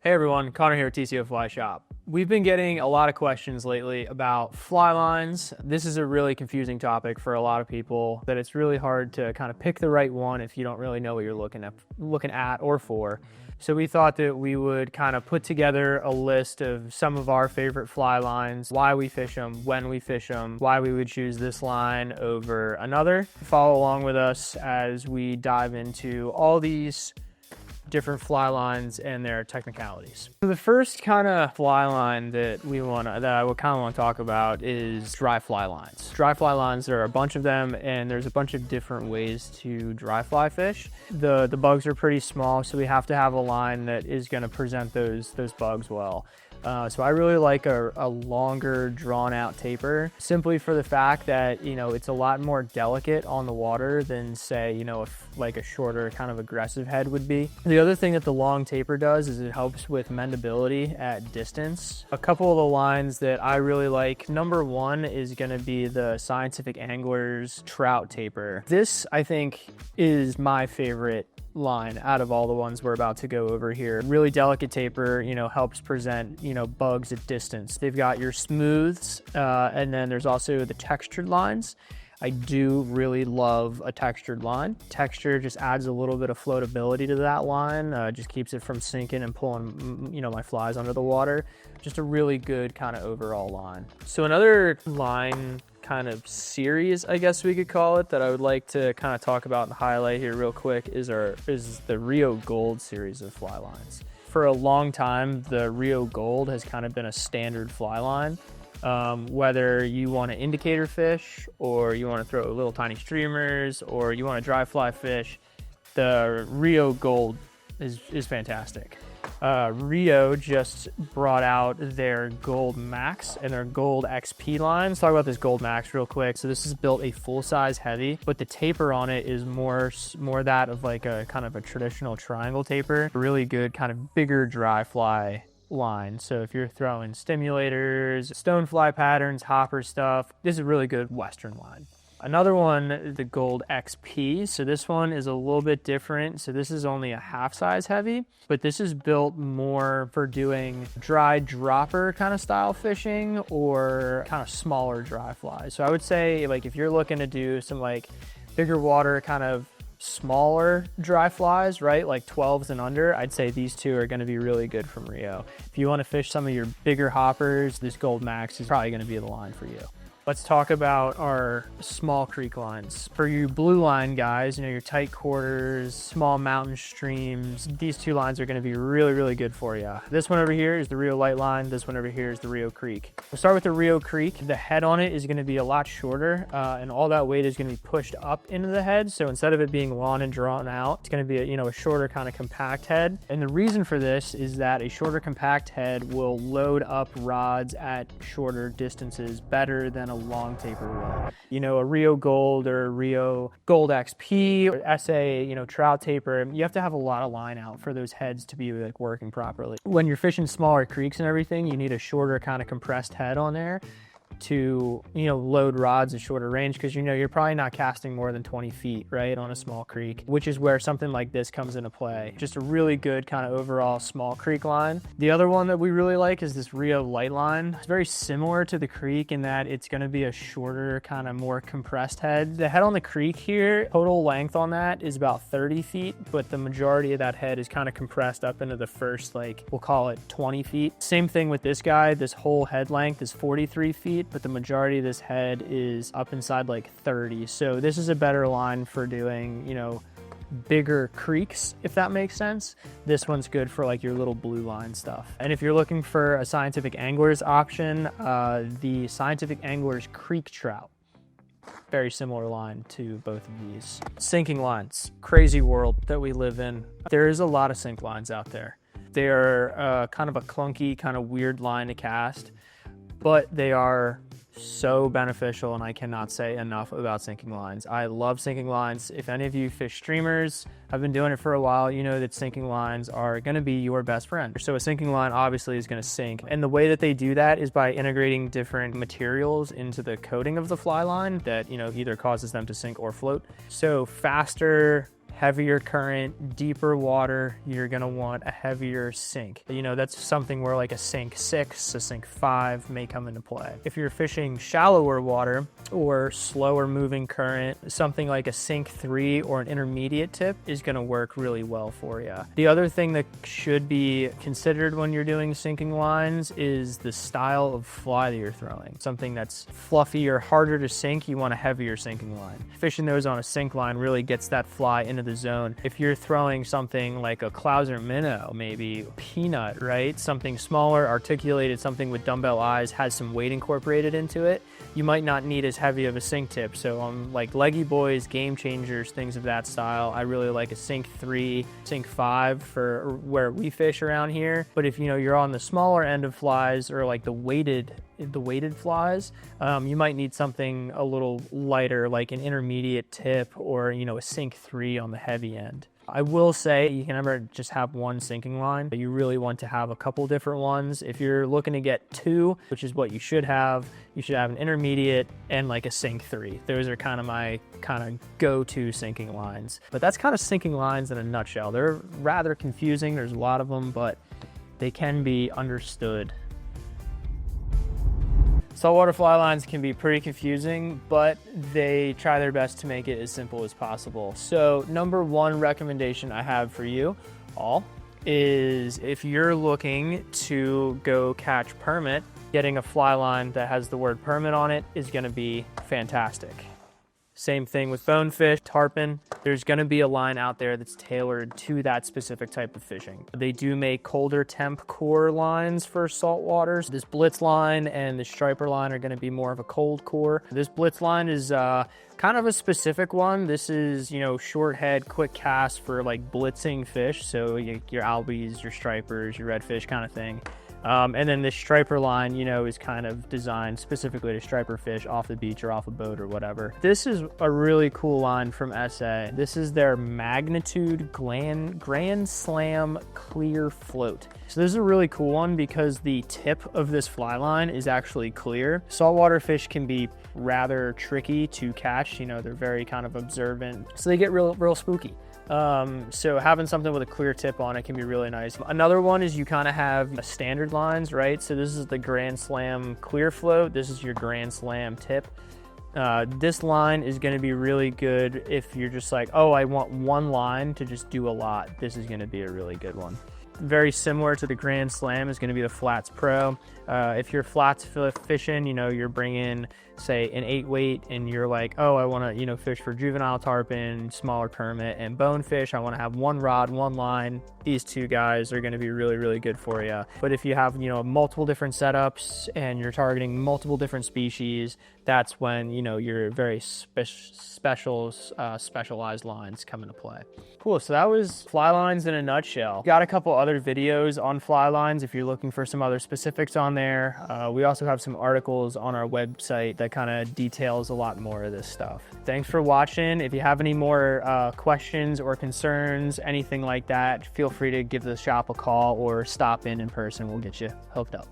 Hey everyone, Connor here at TCO Fly Shop. We've been getting a lot of questions lately about fly lines. This is a really confusing topic for a lot of people, that it's really hard to kind of pick the right one if you don't really know what you're looking at or for. So we thought that we would kind of put together a list of some of our favorite fly lines, why we fish them, when we fish them, why we would choose this line over another. Follow along with us as we dive into all these different fly lines and their technicalities. So the first kind of fly line that I would kind of want to talk about is dry fly lines. Dry fly lines, there are a bunch of them, and there's a bunch of different ways to dry fly fish. The bugs are pretty small, so we have to have a line that is going to present those bugs well. So I really like a longer, drawn-out taper, simply for the fact that, it's a lot more delicate on the water than, say, like a shorter, kind of aggressive head would be. The other thing that the long taper does is it helps with mendability at distance. A couple of the lines that I really like, number one is going to be the Scientific Angler's Trout taper. This, I think, is my favorite line out of all the ones we're about to go over here. Really delicate taper, helps present, bugs at distance. They've got your smooths, and then there's also the textured lines. I do really love a textured line. Texture just adds a little bit of floatability to that line, just keeps it from sinking and pulling, my flies under the water. Just a really good kind of overall line. So another line kind of series, I guess we could call it, that I would like to kind of talk about and highlight here real quick is the RIO Gold Series of fly lines. For a long time, the RIO Gold has kind of been a standard fly line. Whether you want to indicator fish, or you want to throw little tiny streamers, or you want to dry fly fish, the RIO Gold is fantastic. RIO just brought out their Gold Max and their Gold XP line. Let's talk about this Gold Max real quick. So this is built a full-size heavy, but the taper on it is more that of like a kind of a traditional triangle taper. Really good kind of bigger dry fly line. So if you're throwing stimulators, stonefly patterns, hopper stuff, this is a really good Western line. Another one, the Gold XP. So this one is a little bit different. So this is only a half size heavy, but this is built more for doing dry dropper kind of style fishing, or kind of smaller dry flies. So I would say, like, if you're looking to do some like bigger water kind of smaller dry flies, right, like 12s and under, I'd say these two are going to be really good from RIO. If you want to fish some of your bigger hoppers, this Gold Max is probably going to be the line for you. Let's talk about our small creek lines. For you blue line guys, your tight quarters, small mountain streams, these two lines are going to be really, really good for you. This one over here is the RIO Lightline. This one over here is the RIO Creek. We'll start with the RIO Creek. The head on it is going to be a lot shorter, and all that weight is going to be pushed up into the head. So instead of it being long and drawn out, it's going to be a shorter kind of compact head. And the reason for this is that a shorter compact head will load up rods at shorter distances better than a long taper will. A RIO Gold or RIO Gold XP or SA, trout taper, you have to have a lot of line out for those heads to be like working properly. When you're fishing smaller creeks and everything, you need a shorter kind of compressed head on there to load rods at shorter range, because you're probably not casting more than 20 feet, right, on a small creek, which is where something like this comes into play. Just a really good kind of overall small creek line. The other one that we really like is this RIO Lightline. It's very similar to the creek in that it's going to be a shorter, kind of more compressed head. The head on the creek here, total length on that is about 30 feet, but the majority of that head is kind of compressed up into the first, like, we'll call it 20 feet. Same thing with this guy. This whole head length is 43 feet, but the majority of this head is up inside like 30. So this is a better line for doing, bigger creeks, if that makes sense. This one's good for like your little blue line stuff. And if you're looking for a Scientific Angler's option, the Scientific Angler's Creek Trout. Very similar line to both of these. Sinking lines, crazy world that we live in. There is a lot of sink lines out there. They are kind of a clunky, kind of weird line to cast, but they are so beneficial, and I cannot say enough about sinking lines. I love sinking lines. If any of you fish streamers, I've been doing it for a while, you know that sinking lines are going to be your best friend. So a sinking line obviously is going to sink, and the way that they do that is by integrating different materials into the coating of the fly line that either causes them to sink or float. So faster, heavier current, deeper water, you're gonna want a heavier sink. You know, that's something where like a sink 6, a sink 5 may come into play. If you're fishing shallower water or slower moving current, something like a sink 3 or an intermediate tip is gonna work really well for you. The other thing that should be considered when you're doing sinking lines is the style of fly that you're throwing. Something that's fluffy or harder to sink, you want a heavier sinking line. Fishing those on a sink line really gets that fly into the zone. If you're throwing something like a Clouser minnow, maybe peanut, right? Something smaller, articulated, something with dumbbell eyes, has some weight incorporated into it, you might not need as heavy of a sink tip. So on like Leggy Boys, Game Changers, things of that style, I really like a sink 3, sink 5 for where we fish around here. But if you know you're on the smaller end of flies or like the weighted flies, you might need something a little lighter, like an intermediate tip or, you know, a sink 3 on the heavy end. I will say you can never just have one sinking line, but you really want to have a couple different ones. If you're looking to get 2, which is what you should have an intermediate and like a sink 3. Those are kind of my go-to sinking lines. But that's kind of sinking lines in a nutshell. They're rather confusing. There's a lot of them, but they can be understood. Saltwater fly lines can be pretty confusing, but they try their best to make it as simple as possible. So number 1 recommendation I have for you all is if you're looking to go catch permit, getting a fly line that has the word permit on it is gonna be fantastic. Same thing with bonefish, tarpon. There's gonna be a line out there that's tailored to that specific type of fishing. They do make colder temp core lines for saltwaters. This blitz line and the striper line are gonna be more of a cold core. This blitz line is kind of a specific one. This is, you know, short head, quick cast for like blitzing fish. So your albies, your stripers, your redfish kind of thing. And then this striper line, you know, is kind of designed specifically to striper fish off the beach or off a boat or whatever. This is a really cool line from SA. This is their Magnitude Grand Slam Clear Float. So this is a really cool one because the tip of this fly line is actually clear. Saltwater fish can be rather tricky to catch. You know, they're very kind of observant, so they get real spooky. So having something with a clear tip on it can be really nice. Another one is you kind of have standard lines, right? So this is the Grand Slam Clear Float. This is your Grand Slam tip. This line is going to be really good if you're just like, oh, I want one line to just do a lot. This is going to be a really good one. Very similar to the Grand Slam is going to be the Flats Pro. If you're flats fishing, you know, you're bringing, say, an 8 weight and you're like, oh, I want to, you know, fish for juvenile tarpon, smaller permit, and bonefish. I want to have one rod, one line. These 2 guys are going to be really good for you. But if you have, you know, multiple different setups and you're targeting multiple different species, that's when, you know, your very specialized lines come into play. Cool, so that was fly lines in a nutshell. Got a couple other videos on fly lines if you're looking for some other specifics on there. We also have some articles on our website that kind of details a lot more of this stuff. Thanks for watching. If you have any more questions or concerns, anything like that, feel free to give the shop a call or stop in person. We'll get you hooked up.